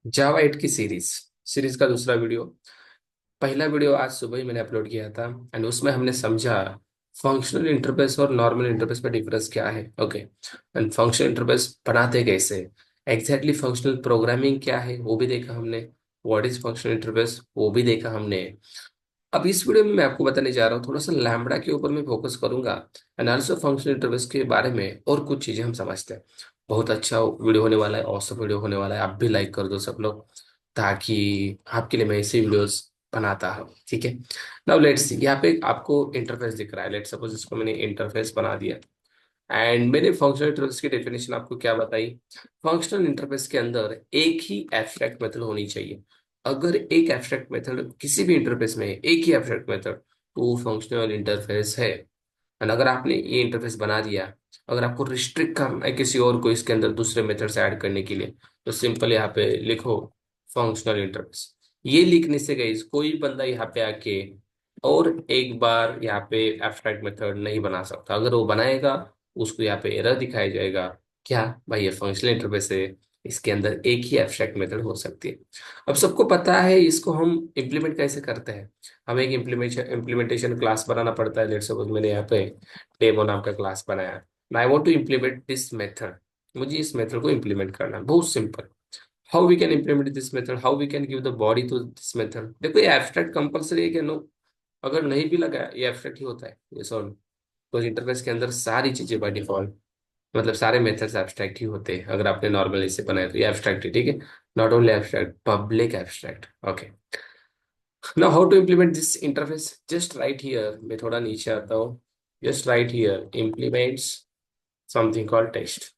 जावा 8 की सीरीज का दूसरा वीडियो। पहला वीडियो आज सुबह ही मैंने अपलोड किया था एंड उसमें हमने समझा फंक्शनल इंटरफेस और नॉर्मल इंटरफेस में डिफरेंस क्या है। ओके, एंड फंक्शनल इंटरफेस बनाते कैसे, एग्जैक्टली फंक्शनल प्रोग्रामिंग क्या है वो भी देखा हमने। व्हाट इज फंक्शनल इंटरफेस वो भी देखा हमने। अब इस वीडियो में मैं आपको बताने जा रहा हूँ, थोड़ा सा लैम्बडा के ऊपर मैं फोकस करूंगा एंड ऑल्सो फंक्शनल इंटरफेस के बारे में और कुछ चीजें हम समझते हैं। बहुत अच्छा वीडियो होने वाला है, औसम वीडियो होने वाला है। आप भी लाइक कर दो सब लोग, ताकि आपके लिए मैं ऐसे वीडियोस बनाता हूँ। ठीक है, नाउ लेट्स सी। यहाँ पे आपको इंटरफेस दिख रहा है, लेट्स सपोज इसको मैंने इंटरफेस बना दिया एंड मैंने फंक्शनल इंटरफेस की डेफिनेशन आपको क्या बताई। फंक्शनल इंटरफेस के अंदर एक ही एब्स्ट्रैक्ट मेथड होनी चाहिए। अगर एक एब्स्ट्रैक्ट मेथड किसी भी इंटरफेस में है, एक ही एब्स्ट्रैक्ट मेथड, तो वो फंक्शनल इंटरफेस है। एंड अगर आपने ये इंटरफेस बना दिया, अगर आपको रिस्ट्रिक्ट करना है किसी और को इसके अंदर दूसरे मेथड्स ऐड करने के लिए, तो सिंपल यहाँ पे लिखो फंक्शनल इंटरफेस। ये लिखने से गई कोई बंदा यहाँ पे आके और एक बार यहाँ पे एब्स्ट्रैक्ट मेथड नहीं बना सकता। अगर वो बनाएगा, उसको यहाँ पे एरर दिखाया जाएगा। क्या भाई, ये फंक्शनल इंटरफेस है, इसके अंदर एक ही एब्स्ट्रैक्ट मेथड हो सकती है। अब सबको पता है इसको हम इम्प्लीमेंट कैसे करते हैं। हमें एक इम्प्लीमेंटेशन क्लास बनाना पड़ता है। लेट्स सपोज मैंने यहाँ पे डेमो नाम का क्लास बनाया, I want to implement this method. मुझे इस मेथड को इम्प्लीमेंट करना है, बहुत simple. How we can implement this method, how we can give the body to this method. देखो ये एब्स्ट्रैक्ट कंपलसरी है क्या? नो। अगर नहीं भी लगा, ये एब्स्ट्रैक्ट ही होता है, ये सॉल्व। तो इंटरफेस के अंदर सारी चीजें बाय डिफॉल्ट, मतलब सारे मेथड्स एब्स्ट्रैक्ट ही होते हैं। अगर आपने नॉर्मल इसे बनाया तो ये एब्स्ट्रैक्ट है, ठीक है। Not only abstract, public abstract. Okay, now how to implement this interface, just write here. मैं थोड़ा नीचे आता हूँ। Just write here implements something called test.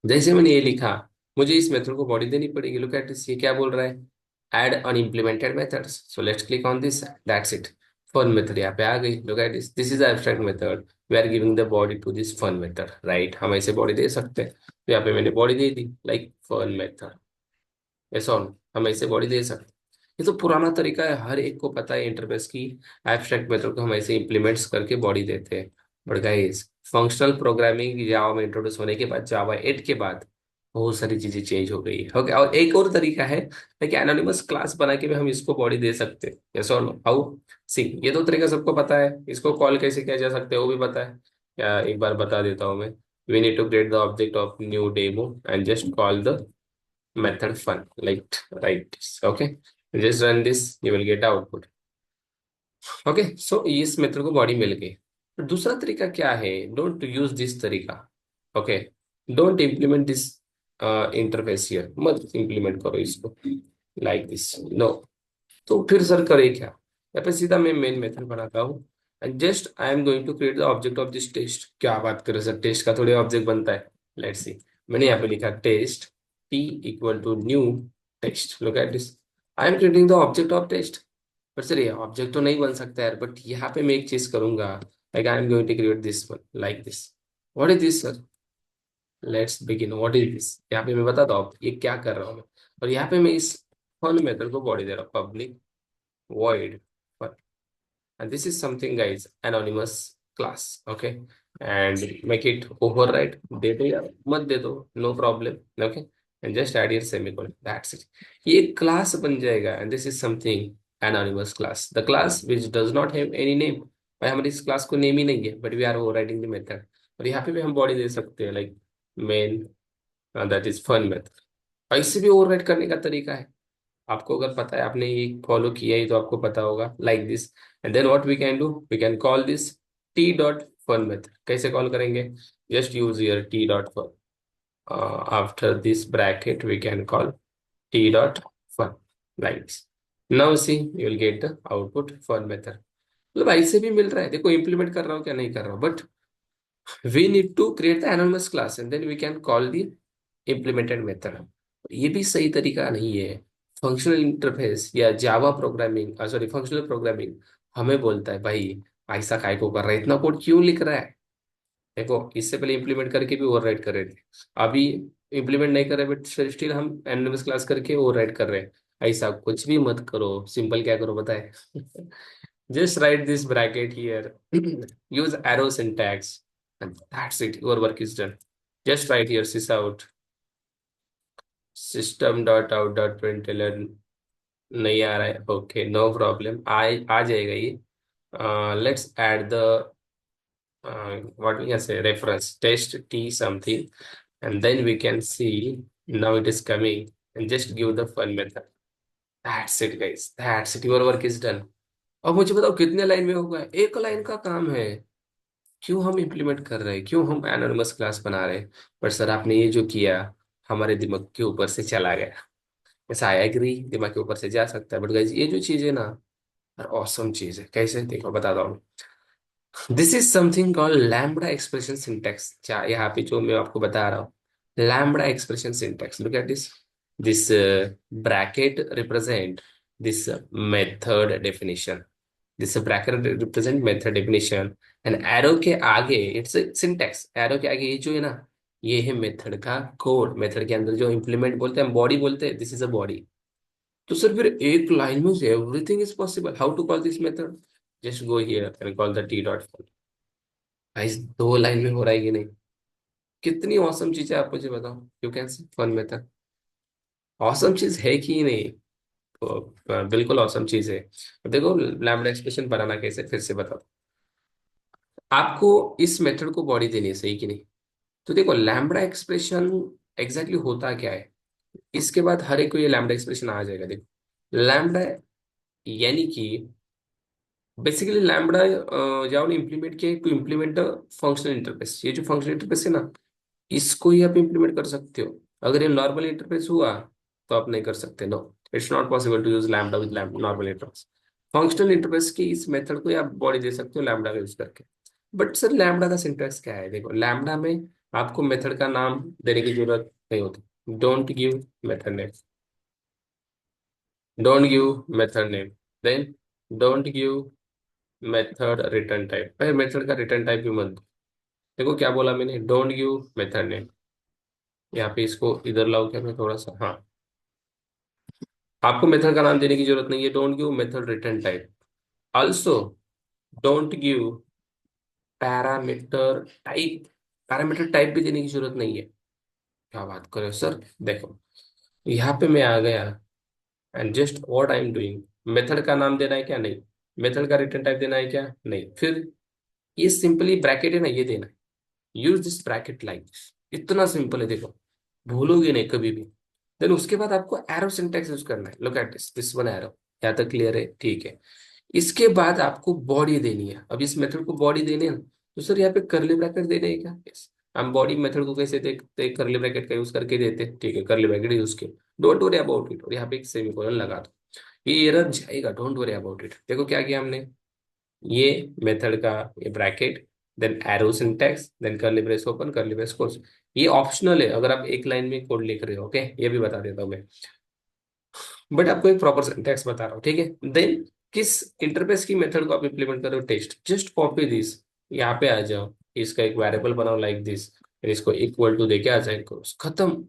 जैसे मैंने ये लिखा, मुझे इस मेथड को बॉडी देनी पड़ेगी। लुक एट दिस, ये क्या बोल रहा है? Add unimplemented methods, so let's click on this, that's it. Fun method यहाँ पे आ गई। Look at this, this is abstract method, we are giving the body to this fun method, right. हम ऐसे बॉडी दे सकते हैं, तो यहाँ पे मैंने बॉडी दे दी लाइक फन मेथड। ऐसा हम ऐसे बॉडी दे सकते हैं। ये तो पुराना तरीका है, हर एक को पता है इंटरफेस की। एब्स्ट्रैक्ट मेथड को हम ऐसे इम्प्लीमेंट्स करके बॉडी देते हैं। बट गाइस, फंक्शनल प्रोग्रामिंग जावा में इंट्रोड्यूस होने के बाद, जावा 8 के बाद बहुत सारी चीजें चेंज हो गई है। ओके, और एक और तरीका है, लाइक एनोनिमस क्लास बना के भी हम इसको बॉडी दे सकते हैं। यस और नो, हाउ? सी, ये तो तरीका सबको पता है। इसको कॉल कैसे किया जा सकता है वो भी पता है। क्या, एक बार बता देता हूँ मैं। We need to create the object of new demo and just call the method fun, like write this. Okay, just run this, you will get output. Okay, so इस मेथड को बॉडी मिल गई। दूसरा तरीका क्या है? डोंट यूज दिस तरीका। Okay, don't implement this interface here, मत implement करो इसको लाइक दिस, नो। तो फिर सर करे क्या? या फिर सीधा मैं मेन मेथड बनाता हूँ and just I am going to create the object of this test. क्या बात करें सर, टेस्ट का थोड़ी ऑब्जेक्ट बनता है। लेट्स सी, मैंने यहाँ पे लिखा test, T equal to new test. Look at this, I am creating the object of test. पर सर ये ऑब्जेक्ट तो नहीं बन सकता है, बट यहाँ पे मैं एक चीज करूंगा, like I am going to create this one like this. What is this sir? Let's begin, what is this? यहाँ पे मैं बताता हूँ ये क्या कर रहा हूँ मैं। और यहाँ पे मैं इस फन मेथड को बॉडी दे रहा हूँ, public void fun, and this is something guys anonymous class. Okay, and make it override, दे दो या मत दे दो, no problem. Okay, and just add your semicolon, that's it। ये क्लास बन जाएगा and this is something anonymous class, the class which does not have any name। भाई हमारी इस क्लास को नेम ही नहीं है, but we are overriding the method। और यहाँ पे भी हम बॉडी दे सकते हैं like main, that is fun method। ऐसे भी ओवरराइड करने का तरीका है। आपको अगर पता है, आपने ये फॉलो किया है तो आपको पता होगा like this. And then what we can do, we can call this T dot fun method. कैसे कॉल करेंगे? Just use your T dot fun, after this bracket we can call T dot fun like this. Now see, you will get the output fun method. मतलब ऐसे भी मिल रहा है, देखो implement कर रहा हूँ क्या नहीं कर रहा हूँ, but we need to create the anonymous class and then we can call the implemented method. ये भी सही तरीका नहीं है। फंक्शनल इंटरफेस या Java programming, sorry functional programming, हमें बोलता है भाई ऐसा काय को कर रहा है, इतना कोड क्यों लिख रहा है। देखो इससे पहले इंप्लीमेंट करके भी ओवरराइट कर रहे थे, अभी इंप्लीमेंट नहीं कर रहे बट स्टिल हम एनोनिमस क्लास करके ओवरराइट कर रहे हैं। ऐसा कुछ भी मत करो, सिंपल क्या करो बताए। Just write this bracket here, use arrow syntax and that's it, your work is done. Just write here sys out, system dot out dot println नहीं आ रहा है, ओके नो प्रॉब्लम, आ जाएगा ये। Let's add the what we can say reference test t something, and then we can see now it is coming, and just give the fun method. That's it guys, that's it, your work is done. अब मुझे बताओ कितने line में होगा? एक line का काम है। क्यों हम इम्प्लीमेंट कर रहे हैं, क्यों हम एनोनिमस क्लास बना रहे हैं? पर सर आपने ये जो किया, हमारे दिमाग के ऊपर से चला गया। ऐसा आई एग्री, दिमाग के ऊपर से जा सकता है, बट गाइस ये जो चीज है ना, ऑसम चीज है। कैसे देखो बताता हूँ। This is something called lambda expression syntax. क्या यहाँ पे जो मैं आपको बता रहा हूँ, lambda expression syntax, look at this bracket represent this method definition, this bracket represent method definition, and arrow के आगे इट्स सिंटैक्स, एरो के आगे ये जो है ना, ये है मेथड का कोड। मेथड के अंदर जो इम्प्लीमेंट बोलते हैं, बॉडी बोलते हैं, दिस इज अ बॉडी। तो सर फिर एक लाइन में everything is possible, how to call this method? Just go here and call the T dot. भाई दो लाइन में हो रहा है कि नहीं? कितनी औसम चीज है, आप मुझे बताओ। You can see fun method awesome चीज है कि नहीं? तो बिल्कुल औसम चीज है। अब देखो लैम्बडा एक्सप्रेशन बनाना कैसे, फिर से बताओ। आपको इस मेथड को बॉडी देनी है, सही कि नहीं? तो देखो लैम्बडा एक्सप्रेशन एग्जैक्टली होता क्या है, इसके बाद हर एक को ये लैम्बडा एक्सप्रेशन आ जाएगा। देखो लैम्बडा यानी कि बेसिकली लैम्बडा जाओ ने इम्प्लीमेंट किया टू इम्प्लीमेंट फंक्शनल इंटरफेस। ये जो फंक्शनल इंटरफेस है ना, इसको ही आप इम्प्लीमेंट कर सकते हो। अगर ये नॉर्मल इंटरफेस हुआ तो आप नहीं कर सकते, no, it's not possible to use lambda with normal interface. Functional interface की इस मेथड को ही आप बॉडी दे सकते हो लैम्बडा का यूज करके। बट सर लैम्बडा का सिंटैक्स क्या है? देखो लैम्बडा में आपको मेथड का नाम देने की जरूरत नहीं होती। Don't give method name, don't give method name, then don't give method return type. भाई मेथड का रिटर्न टाइप भी मत दो। देखो क्या बोला मैंने, डोंट गिव मेथड नेम। यहाँ पे इसको इधर लाओ क्या, मैं थोड़ा सा, हाँ, आपको मेथड का नाम देने की जरूरत नहीं है। Don't give method return type, also don't give parameter type. Parameter type भी देने की जरूरत नहीं है। क्या बात कर रहे हो सर? देखो यहाँ पे मैं आ गया, and just what I am doing, method का नाम देना है क्या? नहीं। मेथड का रिटर्न टाइप देना है क्या? नहीं। फिर ये सिंपली ब्रैकेट है ना, ये देना है। Use this bracket like this, इतना सिंपल है। देखो भूलोगे नहीं कभी भी। देन उसके बाद आपको एरो सिंटैक्स यूज करना है। Look at this one arrow. यहाँ तक क्लियर है? ठीक है। इसके बाद आपको बॉडी देनी है। अब इस मेथड को बॉडी देने हैं ना, तो सर यहाँ पे करली ब्रैकेट देने हैं क्या? यस। हम बॉडी मेथड को कैसे देखते हैं? करली ब्रैकेट का यूज करके देते हैं, ठीक है, करली ब्रैकेट यूज के। डोंट वरी अबाउट इट, और यहाँ पे एक सेमीकोलन लगा दो। ये एरर जाएगा, डोंट वरी अबाउट इट। देखो क्या किया हमने, ये मेथड का ये bracket, then arrow syntax, then curly brace open, curly brace close. ये ऑप्शनल है अगर आप एक लाइन में कोड लिख रहे हो, ओके, ये भी बता देता हूँ मैं। बट आपको एक प्रॉपर सिंटैक्स बता रहा हूँ, ठीक है। देन किस इंटरफेस की मेथड को आप इंप्लीमेंट करो? टेस्ट, जस्ट कॉपी दिस, यहाँ पे आ जाओ, इसका एक वेरिएबल बनाओ लाइक दिस, फिर इसको इक्वल टू देके आ जाए, खत्म।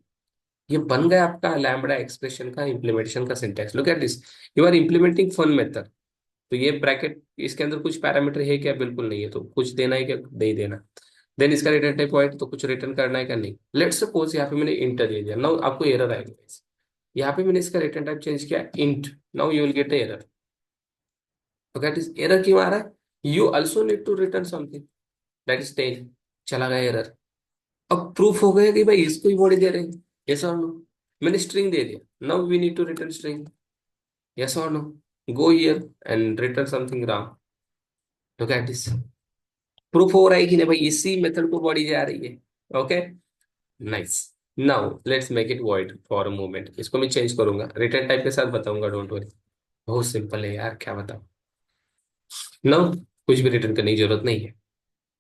ये बन गया आपका लैम्बडा एक्सप्रेशन का इम्प्लीमेंटेशन का syntax. Look at this, you are implementing fun method. तो ये ब्रैकेट, इसके अंदर कुछ पैरामीटर है क्या? बिल्कुल नहीं है। तो कुछ देना है क्या? नहीं देना। देन इसका रिटर्न टाइप व्हाइट, तो कुछ रिटर्न करना है क्या? नहीं। लेट्स सपोज यहाँ पे मैंने इंटर दे दिया, नाउ आपको एरर आएगा। यहाँ पे मैंने इसका रिटर्न टाइप चेंज किया int, now you will get error. तो दैट इज एरर क्यों आ रहा है? You also need to return something, that is 10, चला गया एरर। अब प्रूफ हो गया कि भाई इसको ही बॉडी दे रहे हैं, यस और नो। मैंने स्ट्रिंग दे दिया, now we need to return string, yes और no. Go here and return something wrong. Look at this, proof हो रहा है कि नहीं भाई, इसी मेथड को बॉडी जा रही है। Okay, nice. Now let's make it void for a moment. इसको मैं चेंज करूंगा, रिटर्न टाइप के साथ बताऊंगा, डोंट वरी। बहुत सिंपल है यार, क्या बताऊं। नाउ कुछ भी रिटर्न करने की जरूरत नहीं है।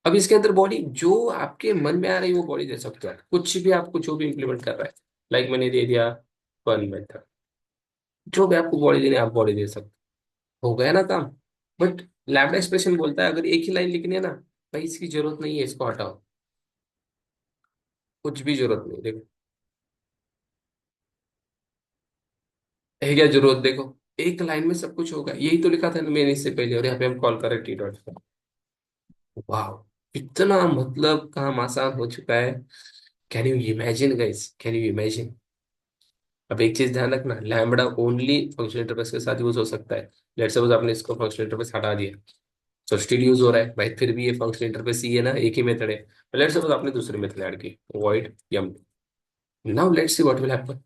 अब इसके अंदर बॉडी जो आपके मन में आ रही है वो बॉडी दे सकते हो, कुछ भी आपको जो भी इंप्लीमेंट कर रहा है। लाइक मैंने दे दिया फन मेथड, जो भी आपको बॉडी देनी है आप बॉडी दे सकते हो। हो गया ना काम। बट लैम्बडा एक्सप्रेशन बोलता है अगर एक ही लाइन लिखनी है ना, भाई इसकी जरूरत नहीं है, इसको हटाओ, कुछ भी जरूरत नहीं। देखो है क्या जरूरत? देखो एक लाइन में सब कुछ होगा, यही तो लिखा था ना मैंने इससे पहले, और यहाँ पे हम कॉल करें टी डॉट। वाह, इतना मतलब काम आसान हो चुका है। Can you imagine guys, can you imagine? अब एक चीज ध्यान रखना, लैम्बडा ओनली फंक्शनल इंटरफेस के साथ यूज हो सकता है। लेट्स सपोज आपने इसको फंक्शनल इंटरफेस हटा दिया, तो स्टिल यूज हो रहा है भाई, फिर भी ये फंक्शनल इंटरफेस ही है ना, एक ही मेथड है। लेट्स सपोज आपने दूसरी मेथड ऐड की, void yum, now let's see what will happen.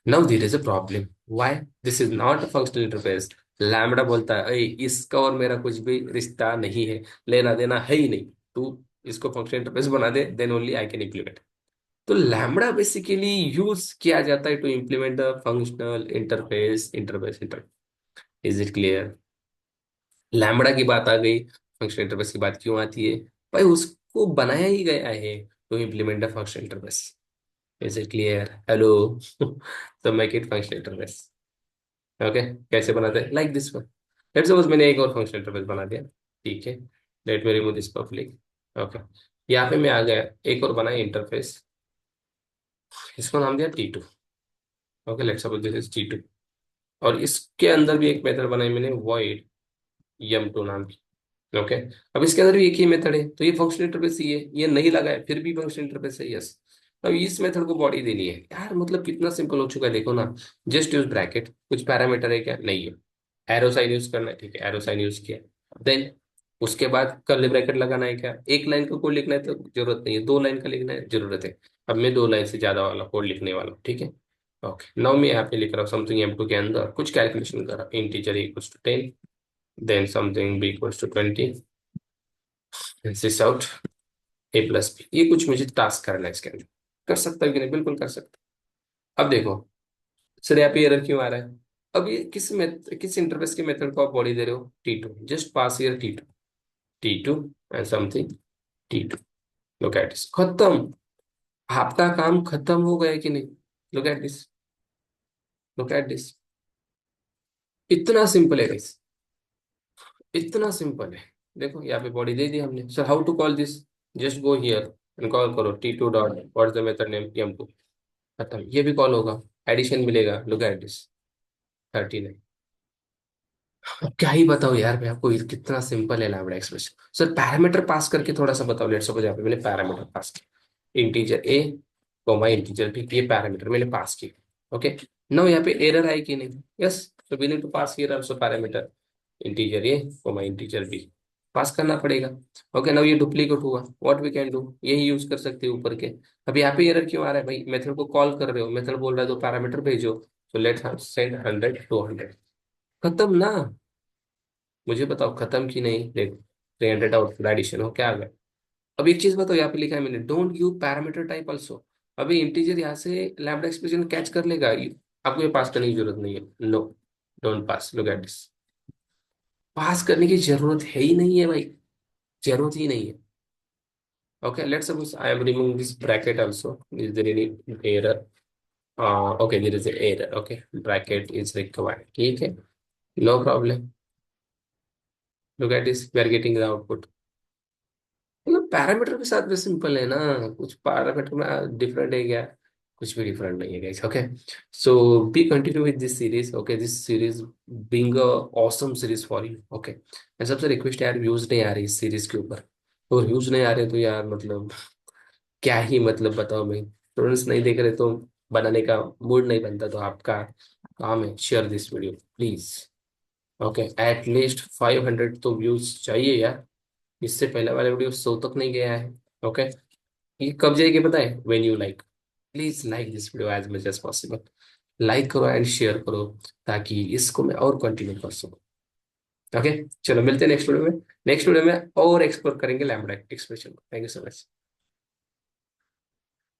Now there is a problem, why? This is not a functional interface. Lambda बोलता है, "ऐ, इसका और मेरा कुछ भी रिश्ता नहीं है, लेना देना है ही नहीं। तू इसको फंक्शनल इंटरफेस बना दे, then only I can implement." तो लैम्बडा बेसिकली यूज किया जाता है to implement the functional interface, interface. Is it clear? Lambda की बात आ गई, फंक्शनल इंटरफेस की बात क्यों आती है? भाई उसको बनाया ही गया है to implement the functional interface. Is it clear? Hello? तो make it functional interface. Okay, कैसे बनाते हैं? Like this one. Let's suppose मैंने एक और फंक्शनल इंटरफेस बना दिया, ठीक है। Let me remove this public. Okay, यहाँ पे मैं आ गया, एक और बनाया इंटरफेस, इसको नाम दिया T2। Okay, let's suppose this is T2। और इसके अंदर भी एक मेथड बनाई मैंने, void yum2 नाम की। ओके, अब इसके अंदर भी एक ही मेथड है, तो ये फंक्शनल इंटरफेस ही है, ये नहीं लगा है फिर भी फंक्शनल इंटरफेस है, यस। अब इस मेथड को बॉडी देनी है यार, मतलब कितना सिंपल हो चुका है, देखो ना। जस्ट यूज ब्रैकेट, कुछ पैरामीटर है क्या? नहीं है। एरो साइन यूज करना है, ठीक है, एरो साइन यूज किया। देन उसके बाद कर्ली ब्रैकेट लगाना है क्या? एक लाइन का कोड लिखना है तो जरूरत नहीं है, दो लाइन का लिखना है जरूरत है। अब मैं दो लाइन से ज्यादा वाला कोड लिखने वाला हूँ, ठीक है। ओके, नाउ मैं यहाँ पे लिख रहा हूँ समथिंग M2 के अंदर कुछ कैलकुलेशन कर रहा हूँ, integer equals to 10, then something b equals to 20, this out a plus B, ये कुछ मुझे टास्क करना है इसके अंदर। कर सकता है कि नहीं? बिल्कुल कर सकता। अब देखो, सर यहाँ पे एरर क्यों आ रहा है? अब ये किस इंटरफेस के मेथड को आप बॉडी दे रहे हो? T2, just pass here T2, T2 and something T2। Look at this, खत्म। आपका काम खत्म हो गया कि नहीं? Look at this, look at this, इतना सिंपल है guys, इतना सिंपल है। देखो यहाँ पे बॉडी दे दी हमने, sir how to call this? Just go here and call करो T2 dot what is the method name M2, खत्म, ये भी कॉल होगा, एडिशन मिलेगा। Look at this, 39। अब क्या ही बताओ यार मैं आपको, ये कितना सिंपल है lambda expression. Sir parameter pass करके थोड़ा सा बताओ। लेट्स सपोज यहाँ पे मैंने पैरामीटर पास किया, integer a comma integer B, ये पैरामीटर मैंने पास किया। ओके, नाउ यहाँ पे एरर आई कि नहीं? Yes, so we need to pass here also parameter, integer a comma integer b, pass करना पड़ेगा। ओके, नाउ ये डुप्लीकेट हुआ, व्हाट वी कैन डू, यही यूज कर सकते हैं ऊपर के। अब यहाँ पे एरर क्यों आ रहा है भाई? मेथड को कॉल कर रहे हो, मेथड बोल रहा है दो पैरामीटर भेजो, तो लेट्स सेंड 100 200, खत्म ना। मुझे बताओ खत्म की नहीं? देखो, 300 आउटपुट एडिशन हो क्या आ गया। अब एक चीज बताओ, यहाँ पे लिखा है मैंने, don't give parameter type also. अभी इंटीजर यहाँ से लैम्बडा एक्सप्रेशन कैच कर लेगा, आपको ये पास करने की जरूरत नहीं है। No, don't pass. Look at this, pass करने की जरूरत है ही नहीं है भाई, जरूरत ही नहीं है। Okay, let's suppose I am removing this bracket also, is there any error? Okay, there is error, okay, bracket is required, ठीक है, no problem. Look at this, we are getting the output. मतलब parameter के साथ भी simple है ना, कुछ parameter में डिफरेंट है क्या? कुछ भी डिफरेंट नहीं है guys. Okay, so B continue with this series. Okay, this series being a awesome series for you. Okay, and सबसे रिक्वेस्ट है यार, व्यूज नहीं आ रही इस सीरीज के ऊपर, और व्यूज नहीं आ रहे तो यार मतलब क्या ही मतलब बताओ मैं, स्टूडेंट्स नहीं देख रहे तो बनाने का मूड नहीं बनता, तो आपका काम है share this video please. Okay, at least 500 तो व्यूज चाहिए यार, इससे पहले वाले वीडियो 100 तक नहीं गया है। ओके, ये कब जाएगी पता है? When you like, please like this video as much as possible, like करो एंड शेयर करो, ताकि इसको मैं और कंटिन्यू कर सकूं। ओके, चलो मिलते हैं नेक्स्ट वीडियो में। नेक्स्ट वीडियो में और एक्सप्लोर करेंगे लैम्बडा एक्सप्रेशन को। Thank you so much.